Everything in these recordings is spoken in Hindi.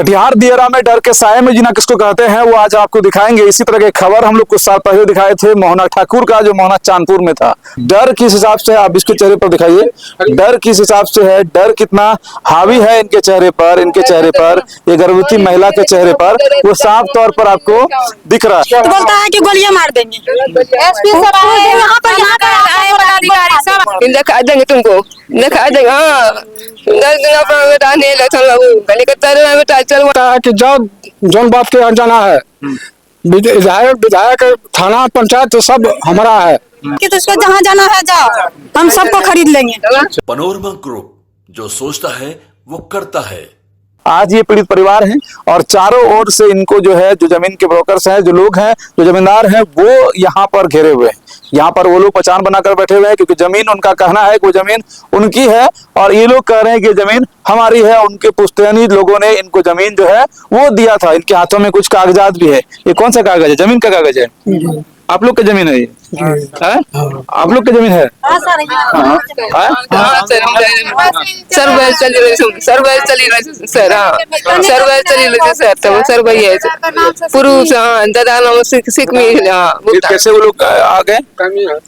कटिहार दियारा में डर के साये में जीना किसको कहते हैं वो आज आपको दिखाएंगे। इसी तरह की खबर हम लोग कुछ साल पहले दिखाए थे मोहना ठाकुर का, जो मोहना चांदपुर में था। डर किस हिसाब से, आप इसके चेहरे पर दिखाइए, डर किस हिसाब से है, डर कितना हावी है इनके चेहरे पर, ये गर्भवती महिला के चेहरे पर वो साफ तौर पर आपको दिख रहा है। तो बोलता है कि गोलियां मार देंगे। एसपी सब आए यहाँ पर आए पदाधिकारी सब दिखा देंगे तुमको, दिखा देंगे। हाँ 10 दिन बेटा नहीं कि जब जौन बाप के यहाँ जाना है, विधायक थाना पंचायत सब हमारा है कि तो इसको जहाँ जाना है जाओ, हम सबको खरीद लेंगे। पनोरमा ग्रुप, जो सोचता है वो करता है। आज ये पीड़ित परिवार हैं और चारों ओर से इनको जो है, जो जमीन के ब्रोकर्स हैं, जो लोग हैं, जो जमींदार हैं, वो यहाँ पर घेरे हुए हैं। यहाँ पर वो लोग पहचान बनाकर बैठे हुए हैं क्योंकि जमीन, उनका कहना है कि वो जमीन उनकी है और ये लोग कह रहे हैं कि जमीन हमारी है। उनके पुश्तैनी लोगों ने इनको जमीन जो है वो दिया था। इनके हाथों में कुछ कागजात भी है। ये कौन सा कागज है? जमीन का कागज है। आप लोग की जमीन है ये? आप लोग की जमीन है? कैसे वो लोग आ गए?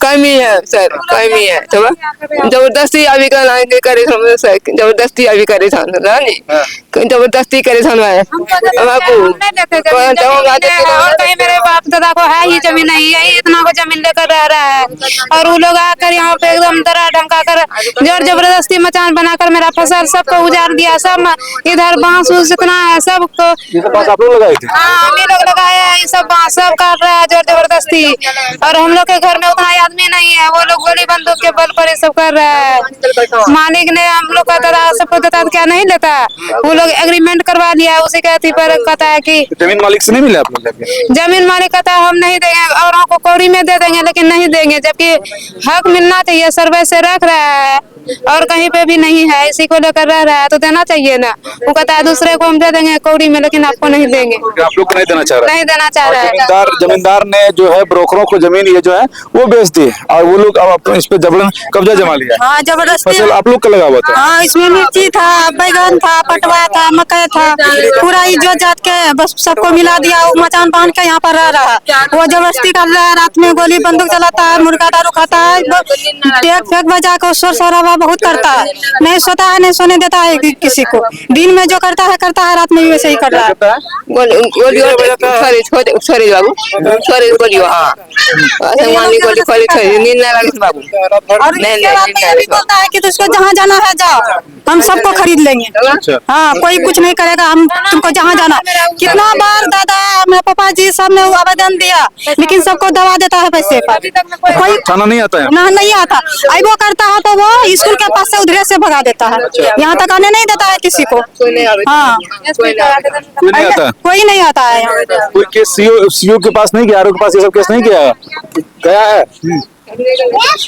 कमी है सर, कमी है। जबरदस्ती अभी करे, जबरदस्ती अभी करे, जबरदस्ती करे। मेरे बाप दादा को है ही जमीन नहीं है, इतना को जमीन लेकर रह रहा है और वो लोग आकर यहाँ पे एकदम डरा धमका कर जोर जबरदस्ती मचान बनाकर मेरा फसल सबको उजाड़ दिया। सब इधर बांस उस जितना है सबको आप लोग लगाए थे? हाँ हम ही लोग लगाए हैं। ये सब बांस सब काट रहा है जोर जबरदस्ती और हम लोग के घर में उतना आदमी नहीं है। वो लोग गोली बंदूक के बल पर ये सब कर रहा है। मालिक ने हम लोग का दादा सबको देता क्या नहीं लेता, वो लोग एग्रीमेंट करवा लिया है। उसी के अथी पर कहता है कि जमीन मालिक से नहीं मिला आप लोग? जमीन मालिक कहता है हम नहीं देंगे और हमको कौड़ी में दे देंगे लेकिन नहीं देंगे, जबकि हक मिलना चाहिए। सर्वे से रख रहा है और कहीं पे भी नहीं है, इसी को लेकर रह रहा है तो देना चाहिए ना। वो कहता है दूसरे को हम दे देंगे कौड़ी में लेकिन आपको नहीं देंगे। आप लोग को नहीं देना चाह रहा है? नहीं देना चाह रहा है। जमींदार ने जो है ब्रोकरों को जमीन ये जो है वो बेच दी और वो लोग अब इस पे जबरन कब्जा जमा लिया। हाँ जबरदस्ती। फसल आप लोग का लगा हुआ था? हाँ इसमें मिर्ची था, बैगन था, पटवा था, मकई था, पूरा इज्जत जात के बस सबको मिला दिया। वो मचान बांध के यहाँ पर रह रहा है। वो जबरदस्ती कर रहा है, रात में गोली बंदूक चलाता है, मुर्गा दारू खाता है, टेक फेंक बजा कर शोर शराबा बहुत करता है। नहीं सोता है, नहीं सोने देता है किसी को। दिन में जो करता है रात में भी वैसे ही कर रहा है। बोलता है कि तुझको जहाँ जाना है जाओ, हम सबको खरीद लेंगे। हाँ कोई कुछ नहीं करेगा, हम तुमको जहाँ जाना। कितना बार दादा मेरे पापा जी सब ने आवेदन दिया लेकिन सबको दबा देता है पैसे पर। कोई थाना नहीं आता है? ना नहीं आता। आई वो करता है तो वो स्कूल के पास से उधर से भगा देता है, यहाँ तक आने नहीं देता है किसी को। हाँ कोई नहीं आता? कोई नहीं आता है। कोई केस सीओ के पास नहीं गया? आरओ के पास ये सब केस नहीं किया? गया है,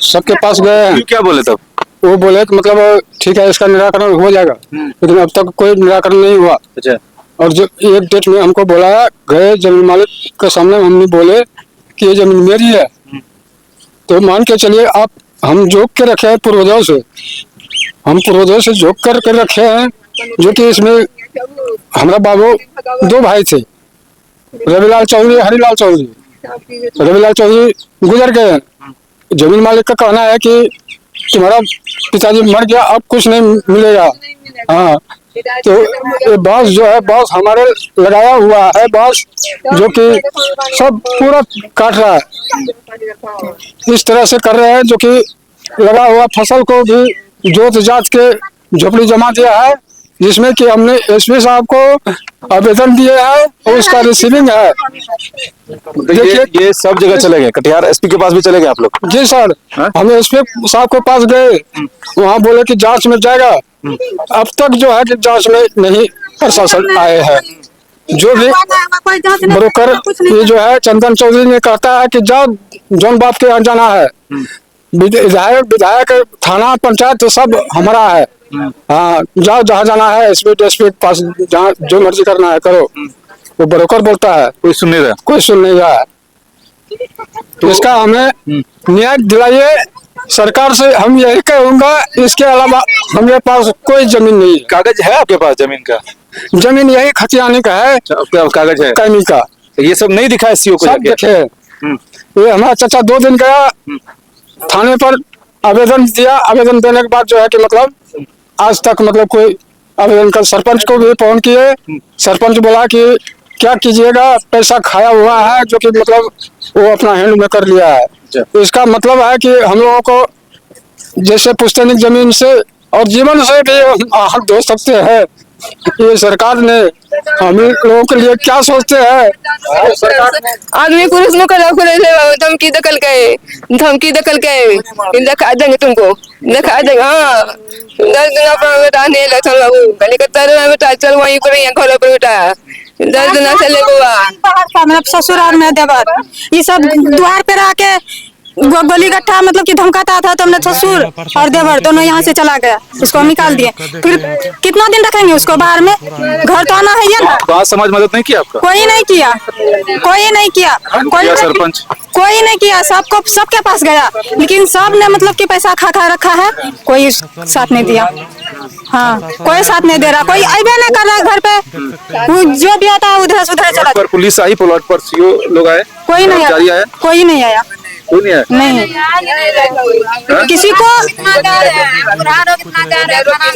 सबके पास गए हैं। क्या बोले तब? वो बोले कि मतलब ठीक है इसका निराकरण हो जाएगा, लेकिन अब तक कोई निराकरण नहीं हुआ। अच्छा। और जो एक डेट में हमको बोला गए जमीन मालिक के सामने, हमने बोले कि ये जमीन मेरी है तो मान के चलिए आप, हम जोक के रखे हैं पूर्वजों से, हम पूर्वजों से जोक कर रखे हैं। जो कि इसमें हमारा बाबू 2 भाई थे, रविलाल चौधरी, हरिलाल चौधरी। रविलाल चौधरी गुजर गए। जमीन मालिक का कहना है कि तुम्हारा पिताजी मर गया, अब कुछ नहीं मिलेगा। हाँ तो ये बांस जो है, बांस हमारे लगाया हुआ है, बांस जो कि सब पूरा काट रहा है। इस तरह से कर रहे हैं जो कि लगा हुआ फसल को भी जोत जात के झोपड़ी जमा दिया है, जिसमें कि हमने एसपी साहब को आवेदन दिए हैं और उसका रिसीविंग है। देखिए ये सब जगह चले गए, कटिहार एसपी के पास भी चले गए आप लोग? जी सर, हम एसपी साहब के पास गए, वहाँ बोले कि जांच में जाएगा। अब तक जो है कि जांच में नहीं प्रशासन आए हैं। जो भी ब्रोकर ये जो है चंदन चौधरी ने कहता है कि जाओ जौन बाप के यहाँ जाना है, विधायक थाना पंचायत सब हमारा है। हाँ जाओ जहाँ जाना है, एसपी के पास जहाँ जो मर्जी करना है करो। वो ब्रोकर बोलता है, कोई सुन नहीं रहा, कोई सुन नहीं रहा है। तो इसका हमें न्याय दिलाइए सरकार से, हम यही कहूँगा। इसके अलावा हमारे पास कोई जमीन नहीं है। कागज है आपके पास जमीन का? जमीन यही खतियानी का है, आपका कागज है, कैमी का, ये सब नहीं दिखा एससीओ को सब जाके? देखे। ये हमारा चाचा 2 दिन गया थाने पर, आवेदन दिया। आवेदन देने के बाद जो है कि मतलब आज तक मतलब कोई आवेदन कर, सरपंच को भी फोन किए। सरपंच बोला कि क्या कीजिएगा, पैसा खाया हुआ है जो कि मतलब वो अपना हैंड में कर लिया है। तो इसका मतलब है कि हम लोगों को जैसे पुश्तैनी जमीन से और जीवन से भी हम धो सकते हैं। ये सरकार ने हम लोगों के लिए क्या सोचते हैं? आदमी पुलिस में कला खुले से धमकी दखल के दिखा देंगे तुमको, दिखा देंगे। हाँ 10 दिन अपना बेटा नहीं लक्षण बाबू गली का बेटा चल वहीं पर घर पर बेटा 10 दिन से ले बाहर था मतलब ससुराल में देवर, ये सब द्वार पे रह के गोली गट्ठा मतलब कि धमकाता था। तो हमने ससुर और देवर दोनों यहाँ से चला गया, उसको हम निकाल दिए। फिर कितना दिन रखेंगे उसको बाहर में, घर तो आना है ये ना। तो आज समाज मदद नहीं किया आपका? कोई नहीं किया, कोई नहीं किया, किया सरपंच? कोई नहीं किया। सबको सबके पास गया, लेकिन सब ने मतलब कि पैसा खा खा रखा है, कोई साथ नहीं दिया। हाँ कोई साथ नहीं दे रहा, कोई अबे नहीं कर रहा घर पे। वो जो भी आता है उधर से उधर चला। पर पुलिस आई, प्लॉट पर सीओ लोग आए? कोई नहीं आया, कोई नहीं आया, कोई नहीं आया? नहीं किसी को।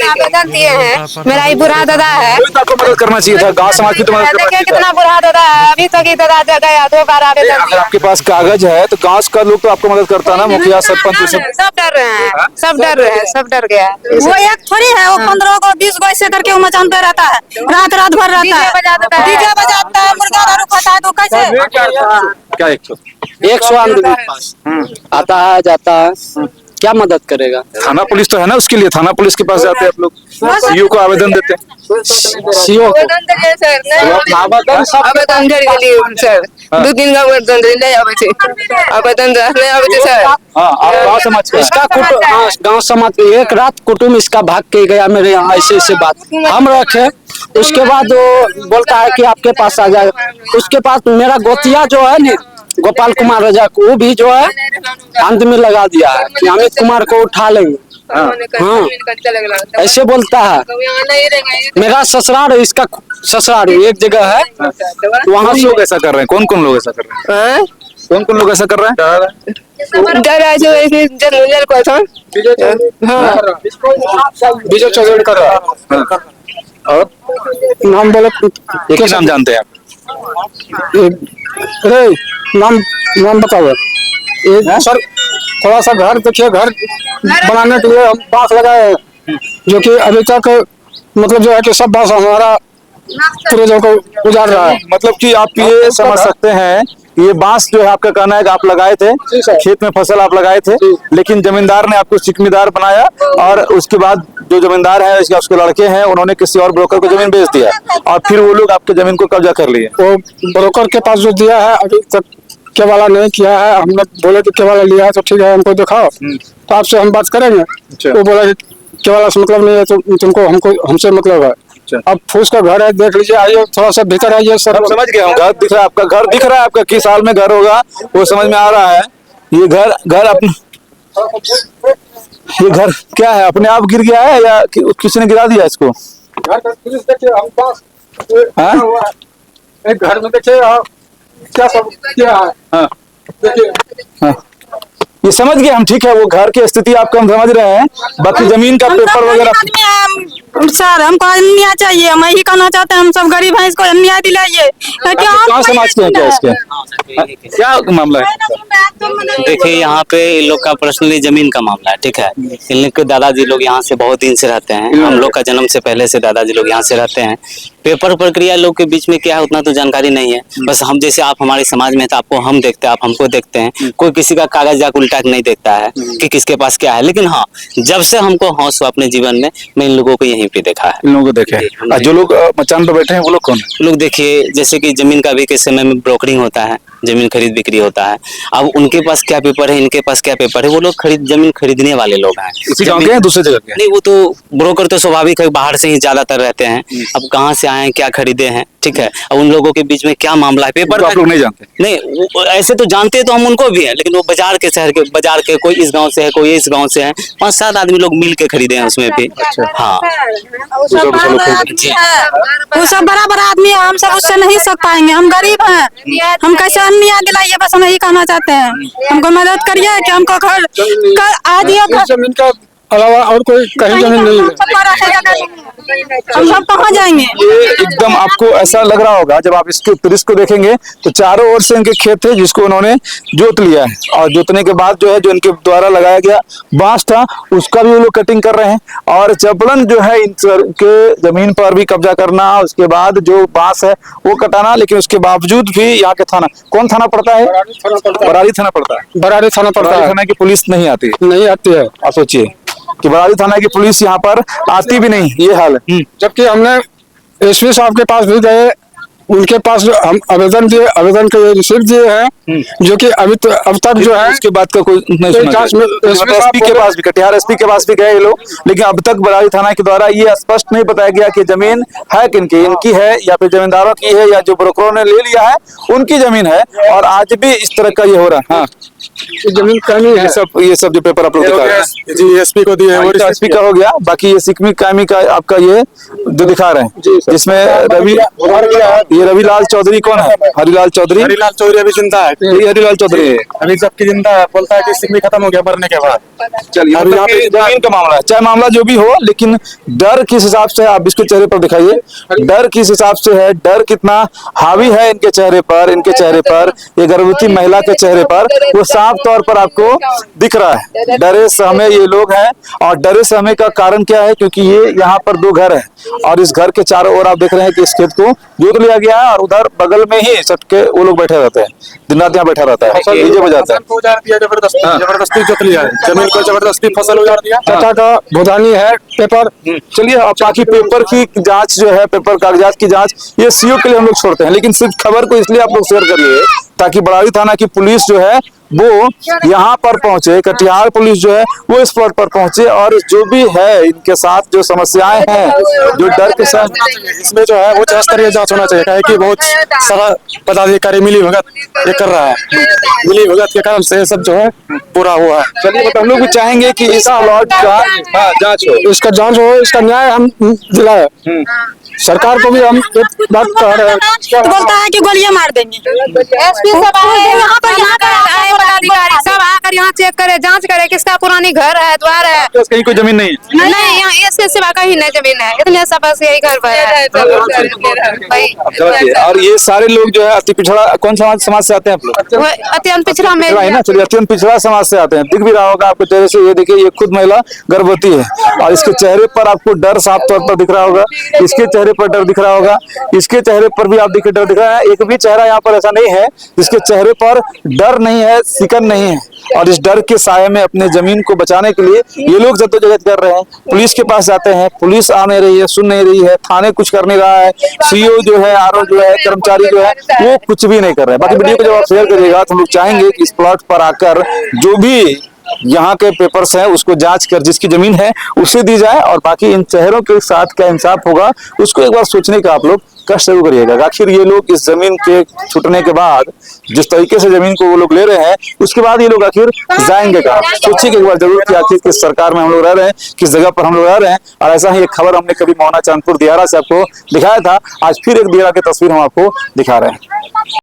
आवेदन दिए हैं, मेरा ही बुरा दादा है। तो आपको मदद करना चाहिए था, गांव समाज की तो मदद करना देखिए चाहिए था। कितना बुरा दादा है, अभी तक ही दादा गया 2 बार आवेदन अगर आपके पास कागज है तो गांव का लोग तो आपको मदद करता ना, मुखिया सरपंच ये सब। सब डर रहे हैं, सब डर रहे हैं, सब डर गया। वो एक थोड़ी है, वो 15 को 20 को ऐसे करके वो मचान पे रहता है, रात रात भर रहता है, डीजे बजाता है, मुर्गा दारू खाता है। तो कैसे क्या 100 आदमी के पास आता है जाता है, क्या मदद करेगा? थाना पुलिस तो है ना उसके लिए, थाना पुलिस के पास जाते हैं आप लोग, सीओ को आवेदन देते हैं। सीओ आवेदन दिए सर, नहीं आवेदन सब आवेदन धर गेली सर, 2-3 का आवेदन नहीं आवे छे, आवेदन नहीं आवे छे सर। हाँ आप गाँव समाज का इसका हाँ, गांव समाज के एक रात कुटुम्ब इसका भाग के गया मेरे यहाँ, ऐसे ऐसे बात हम रखे। उसके बाद वो बोलता है कि आपके पास आ जाए। उसके पास मेरा गोतिया जो है ना गोपाल कुमार रजक, वो भी जो है अंत में लगा दिया है कि अमित कुमार को उठा लेंगे। हाँ ऐसे बोलता है। मेरा ससुराल इसका ससुराल एक जगह है, वहाँ लोग ऐसा कर रहे हैं? कौन कौन लोग ऐसा कर रहे हैं? कौन कौन लोग ऐसा कर रहे हैं? डर है जो ऐसे जन्मजल को था। विजय चौधरी कर रहा है। और नाम बोले एक ही नाम जानते हैं आप? अरे नाम बताओ। सर थोड़ा सा घर देखिए, घर बनाने के लिए हम बांस लगाए हैं, जो कि अभी तक मतलब जो है कि सब बांस हमारा पूरे जगह को उजाड़ रहा है। मतलब कि आप ये समझ सकते हैं, ये बांस जो है आपका कहना है कि आप लगाए थे, खेत में फसल आप लगाए थे, लेकिन जमींदार ने आपको चिकनीदार बनाया और उसके बाद जो जमींदार है उसके लड़के हैं, उन्होंने किसी और ब्रोकर को जमीन बेच दिया और फिर वो लोग आपके जमीन को कब्जा कर लिए। वो ब्रोकर के पास जो दिया है अभी तक केवाला नहीं किया है। हमने बोले कि केवाला लिया है तो ठीक है हमको दिखाओ, तो आपसे हम बात करेंगे। वो बोला कि केवाला से मतलब नहीं है, तो तुमको हमसे मतलब है। अब फूस का घर है, देख लीजिए, आइए थोड़ा सा भीतर आइए सर। समझ गया हूँ, घर दिख रहा है आपका, घर दिख रहा है आपका, किस साल में घर होगा वो समझ में आ रहा है। ये घर अपने, ये घर क्या है, अपने आप गिर गया है या किसी ने गिरा दिया इसको? एक घर में देखिए क्या सब किया है। हाँ देखिए हाँ ये समझ गए हम, ठीक है, वो घर की स्थिति आपको हम समझ रहे हैं, बाकी जमीन का पेपर वगैरह। सर हमको न्याय चाहिए, हम यही कहना चाहते हैं, हम सब गरीब हैं, इसको न्याय दिलाइए। कहाँ समाज के हैं क्या इसके, क्या मामला है? देखिए यहाँ पे इन लोग का पर्सनली जमीन का मामला है, ठीक है। इन लोग के दादाजी लोग यहाँ से बहुत दिन से रहते हैं, हम लोग का जन्म से पहले से दादाजी लोग यहाँ से रहते हैं। पेपर प्रक्रिया लोग के बीच में क्या है उतना तो जानकारी नहीं है। बस हम जैसे आप हमारे समाज में तो आपको हम देखते हैं, आप हमको देखते हैं, कोई किसी का कागज जाकर उल्टा नहीं देखता है कि किसके पास क्या है। लेकिन हाँ, जब से हमको होश हुआ अपने जीवन में, मैं इन लोगों को यहीं पे देखा है। इन लोगों को देखे, जो लोग मचान पर बैठे हैं वो लोग कौन? लोग देखिए जैसे कि जमीन का भी के समय में ब्रोकरिंग होता है, जमीन खरीद बिक्री होता है। अब उनके पास क्या पेपर है, इनके पास क्या पेपर है, वो लोग जमीन खरीदने वाले लोग हैं। इसी गांव के हैं, दूसरे जगह के हैं? नहीं, वो तो ब्रोकर तो स्वाभाविक है, बाहर से ही ज्यादातर रहते हैं। अब कहाँ से आए हैं, क्या खरीदे हैं, ठीक है। अब उन लोगों के बीच में क्या मामला है, पेपर आप लोग नहीं जानते? नहीं, ऐसे तो जानते तो हम उनको भी हैं, लेकिन वो बाजार के कोई इस गांव से है, कोई इस गांव से है, 5-7 आदमी लोग मिल के खरीदे हैं उसमें भी। हाँ वो सब बड़ा बड़ा आदमी है, हम सब उससे नहीं सक पाएंगे, हम गरीब हैं, हम कैसे अन्याय दिलाइए, बस हम यही कहना चाहते हैं, हमको मदद करिए कि हमको घर आज ये इस जमीन का अलावा और कोई कहीं जमीन नहीं है। हम सब कहाँ जाएंगे? ये एकदम आपको ऐसा लग रहा होगा जब आप इसके दृश्य को देखेंगे तो चारों ओर से इनके खेत थे जिसको उन्होंने जोत लिया है, और जोतने के बाद जो है जो इनके द्वारा लगाया गया बांस था उसका भी वो लोग कटिंग कर रहे हैं, और जबरन जो है इनके जमीन पर भी कब्जा करना, उसके बाद जो बांस है वो कटाना। लेकिन उसके बावजूद भी यहाँ के थाना, कौन थाना पड़ता है? बरारी थाना पड़ता है। बरारी थाना पड़ता बरारी है, थाना की पुलिस नहीं आती, नहीं आती है। आप सोचिए कि बरारी थाना की पुलिस यहाँ पर आती भी नहीं, ये हाल है। जबकि हमने एसपी साहब के पास भी गए, उनके पास हम आवेदन के रिसीव दिए हैं, जो कि अब तक जो है उसके बाद का कोई नहीं सुना। जांच में एसपी के पास भी, कटिहार एसपी के पास भी गए ये लोग, लेकिन अब तक बरारी थाना के द्वारा ये स्पष्ट नहीं बताया गया कि जमीन है किनकी, इनकी है या फिर जमींदारों की है या जो ब्रोकरों ने ले लिया है उनकी जमीन है। और आज भी इस तरह का ये हो रहा है। हाँ, जमीन कायमी है। ये सब जो पेपर आप लोग दिखा रहे हैं जी एसपी को दिए हैं, एसपी का हो गया, बाकी ये सिकमी कायमी का आपका ये जो दिखा रहे हैं, जिसमें ये रविलाल चौधरी कौन है? हरिलाल चौधरी अभी जिंदा है, ये हरिलाल चौधरी है, अभी जबकि जिंदा है, बोलता है कि सिग्मी खत्म हो गया मरने के बाद। चलिए अभी यहाँ पे जमीन का मामला है, चाहे मामला जो भी हो, लेकिन डर किस हिसाब से आप इसके चेहरे पर दिखाइए, डर किस हिसाब से है, डर कितना हावी है इनके चेहरे पर, ये गर्भवती महिला के चेहरे पर वो साफ तौर पर आपको दिख रहा है। डरे सहमे ये लोग हैं, और डरे सहमे का कारण क्या है? क्योंकि ये यहाँ पर 2 घर है, और इस घर के चारों ओर आप देख रहे हैं कि इस खेत को जोत लिया गया है, और उधर बगल में ही सटके वो लोग बैठे रहते हैं, दिन रात यहाँ बैठा रहता है, डीजे बजाता है। उजाड़ दिया, जबरदस्ती जोत लिया है जमीन को, जबरदस्ती फसल उजाड़ दिया। चाचा का भुदानी है पेपर। चलिए, अब बाकी पेपर की जांच जो है, पेपर कागजात की जांच, ये सीओ के लिए हम लोग छोड़ते हैं, लेकिन सिर्फ खबर को इसलिए आप लोग शेयर करिए ताकि बरारी थाना की पुलिस जो है वो यहाँ पर पहुंचे, कटिहार पुलिस जो है वो इस स्पॉट पर पहुंचे, और जो भी है इनके साथ जो समस्याएं हैं, जो डर के साथ, इसमें जो है वो स्तरीय जांच होना चाहिए, क्या कि बहुत सारा पदाधिकारी मिली भगत ये कर रहा है, मिली भगत के कारण से सब जो है पूरा हुआ है। चलिए हम लोग भी चाहेंगे कि इस प्लॉट का जांच हो, इसका जांच हो, इसका न्याय हम दिलाए। सरकार को भी हम एक बात कह रहे हैं, तो बोलता है कि गोलियां मार देंगे। एसपी सब यहाँ पर पदाधिकारी सब आकर यहाँ चेक करे, जांच करे किसका पुरानी घर है, द्वार है। कहीं कोई जमीन नहीं है? नहीं, यहाँ इसके सिवा कहीं नहीं जमीन है, इतने सब बस यही घर पर है। और ये सारे लोग जो है अति पिछड़ा, कौन समाज से आते हैं आप लोग? अत्यंत पिछड़ा में है ना, चलिए अत्यंत पिछड़ा समाज से आते हैं। दिख भी रहा होगा आपके चेहरे से, ये देखिए ये खुद महिला गर्भवती है, और इसके चेहरे पर आपको डर साफ तौर पर दिख रहा होगा, इसके चेहरे पर डर दिख रहा होगा, इसके चेहरे पर भी आप देखिए डर दिख रहा है। एक भी चेहरा यहाँ पर ऐसा नहीं है जिसके चेहरे पर डर नहीं है, सिकन नहीं है, और इस डर के साये में अपने जमीन को बचाने के लिए ये लोग जद्दोजहद कर रहे हैं। पुलिस के पास जाते हैं, पुलिस आ नहीं रही है, सुन नहीं रही है, थाने कुछ कर नहीं रहा है, सीओ जो है, आरओ जो है, कर्मचारी जो है वो कुछ भी नहीं कर रहे हैं। बाकी वीडियो को जब आप शेयर करिएगा तो हम लोग चाहेंगे कि इस प्लॉट पर आकर जो भी यहाँ के पेपर्स हैं उसको जांच कर जिसकी जमीन है उसे दी जाए, और बाकी इन चेहरों के साथ क्या इंसाफ होगा उसको एक बार सोचने का आप लोग कष्ट जरूर करिएगा। आखिर ये लोग इस जमीन के छूटने के बाद जिस तरीके से जमीन को वो लोग ले रहे हैं, उसके बाद ये लोग आखिर जाएंगे कहाँ? सोचिए एक बार जरूर कि आखिर किस सरकार में हम लोग रह रहे हैं, किस जगह पर हम लोग रह रहे हैं। और ऐसा ही एक खबर हमने कभी मोहना चांदपुर दियारा से आपको दिखाया था, आज फिर एक दियारा की तस्वीर हम आपको दिखा रहे हैं।